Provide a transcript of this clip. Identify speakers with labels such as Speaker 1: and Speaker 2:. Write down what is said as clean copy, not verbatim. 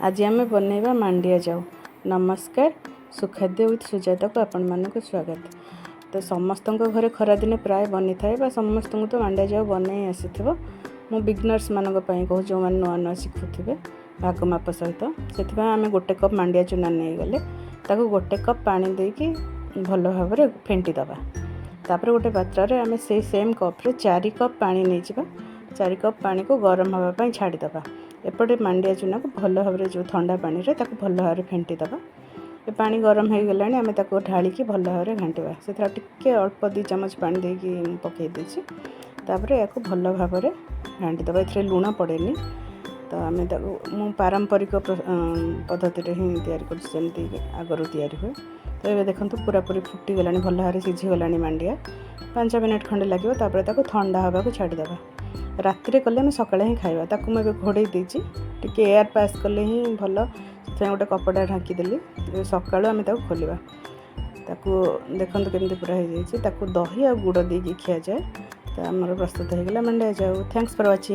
Speaker 1: आज आम बनैबा मांडिया जाऊ। नमस्कार, सुखाद्य विथ सुजाता को आपण मानक स्वागत। तो समस्त घरे खरा दिन प्राय बनी थाए समस्त तो मांडिया जाऊ बन आसी मु बिगनर्स मानक कहूँ जो मैंने नुआ नुआ शिखुवे भाग माप सहित से आम गोटे कप मांडिया चूना नहीं गले ताको गोटे कप पानी देकी भल भाव फेंटी दबा। तापर गोटे पात्र आम से सेम कप्रे 4 कप पानी नहीं जा 4 कप पानी को गरम हाँवाई छाड़ीदबा। एपटे मांडिया चूना को भल भाव जो ठंडा पानी रे ताको भल भाव फेंटी दबा। ये पानी गरम हो गला आम ताको ढालिकी भल भाव घांटा से टिके अल्प 2 चमच पानी देकी पकई देछि। तापर या भल भाव घांटी दबा। ए लुण पड़ेनी तो आम मु पारंपरिक पद्धति हिं तैयारी आगरू तैयारी हुए। तो ये देखो पूरा पूरी फुटी गला भल भाव सीझीगला मांडिया 5 मिनट खंडे लगे। तापर ठंडा हाँवा को छाड़ीदबा। राति कले आम सकाଳେ ही खाइबा। ताकू मुझे घोड़े देती टिके एयर पास कले ही भल से गोटे कपड़ा ढाँकीदेली सका आम खोलिबा। ताकू देखो केमती पूरा हो जाए। दही और गुड़ देकी खिया जाए। तो आमर प्रस्तुत हो गला मांडिया जाऊ। Thanks for watching.